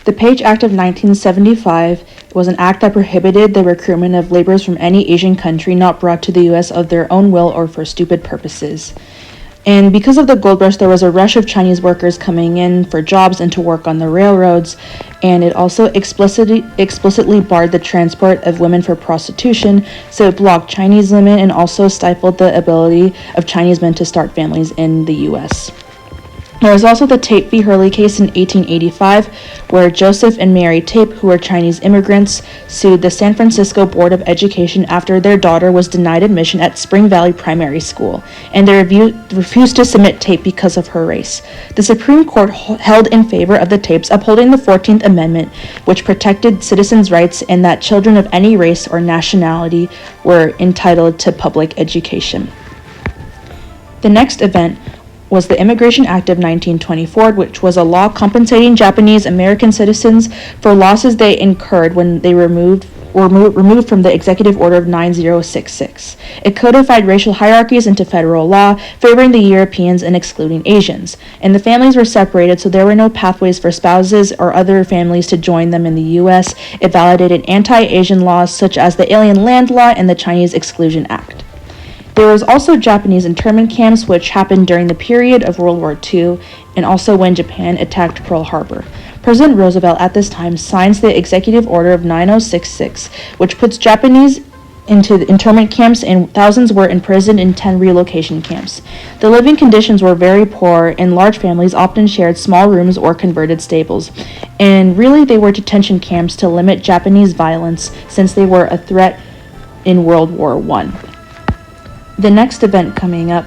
The Page Act of 1975 was an act that prohibited the recruitment of laborers from any Asian country not brought to the U.S. of their own will or for stupid purposes. And because of the gold rush, there was a rush of Chinese workers coming in for jobs and to work on the railroads, and it also explicitly barred the transport of women for prostitution, so it blocked Chinese women and also stifled the ability of Chinese men to start families in the U.S. There was also the Tape v. Hurley case in 1885, where Joseph and Mary Tape, who were Chinese immigrants, sued the San Francisco Board of Education after their daughter was denied admission at Spring Valley Primary School, and they refused to submit Tape because of her race. The Supreme Court held in favor of the Tapes, upholding the 14th Amendment, which protected citizens' rights and that children of any race or nationality were entitled to public education. The next event was the Immigration Act of 1924, which was a law compensating Japanese American citizens for losses they incurred when they were removed from the Executive Order of 9066. It codified racial hierarchies into federal law, favoring the Europeans and excluding Asians. And the families were separated, so there were no pathways for spouses or other families to join them in the U.S. It validated anti-Asian laws such as the Alien Land Law and the Chinese Exclusion Act. There was also Japanese internment camps, which happened during the period of World War II and also when Japan attacked Pearl Harbor. President Roosevelt at this time signs the Executive Order of 9066, which puts Japanese into the internment camps, and thousands were imprisoned in 10 relocation camps. The living conditions were very poor, and large families often shared small rooms or converted stables. And really, they were detention camps to limit Japanese violence, since they were a threat in World War I. The next event coming up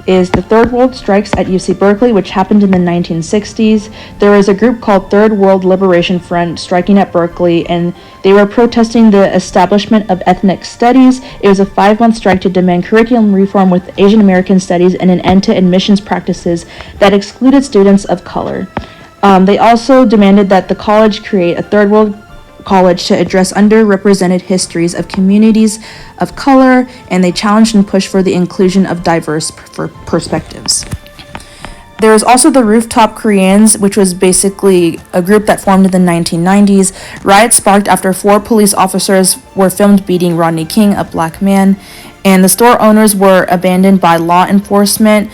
is the Third World Strikes at UC Berkeley, which happened in the 1960s. There was a group called Third World Liberation Front striking at Berkeley, and they were protesting the establishment of ethnic studies. It was a 5-month strike to demand curriculum reform with Asian American studies and an end to admissions practices that excluded students of color. They also demanded that the college create a Third World College to address underrepresented histories of communities of color, and they challenged and pushed for the inclusion of diverse perspectives. There was also the Rooftop Koreans, which was basically a group that formed in the 1990s. Riots sparked after 4 police officers were filmed beating Rodney King, a black man, and the store owners were abandoned by law enforcement,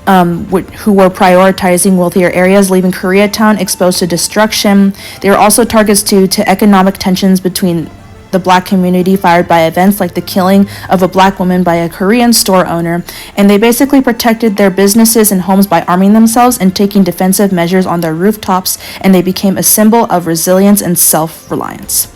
who were prioritizing wealthier areas, leaving Koreatown exposed to destruction. They were also targets due to economic tensions between the black community, fired by events like the killing of a black woman by a Korean store owner, and they basically protected their businesses and homes by arming themselves and taking defensive measures on their rooftops, and they became a symbol of resilience and self-reliance.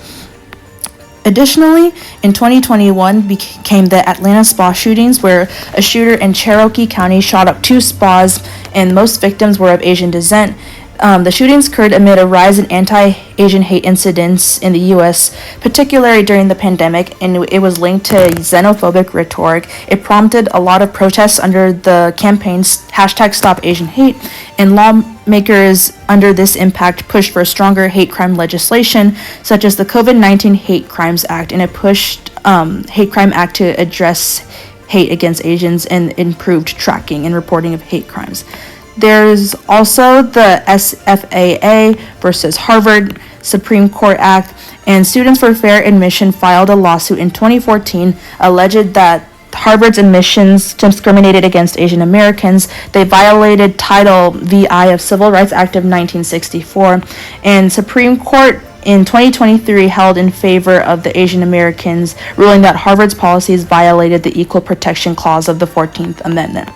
Additionally, in 2021 became the Atlanta spa shootings, where a shooter in Cherokee County shot up 2 spas, and most victims were of Asian descent. The shootings occurred amid a rise in anti-Asian hate incidents in the U.S., particularly during the pandemic, and it was linked to xenophobic rhetoric. It prompted a lot of protests under the campaign's #StopAsianHate, and lawmakers under this impact pushed for stronger hate crime legislation, such as the COVID-19 Hate Crimes Act, and it pushed Hate Crime Act to address hate against Asians and improved tracking and reporting of hate crimes. There's also the SFAA versus Harvard Supreme Court Act, and Students for Fair Admission filed a lawsuit in 2014 alleged that Harvard's admissions discriminated against Asian Americans. They violated Title VI of Civil Rights Act of 1964, and Supreme Court in 2023 held in favor of the Asian Americans, ruling that Harvard's policies violated the Equal Protection Clause of the 14th Amendment.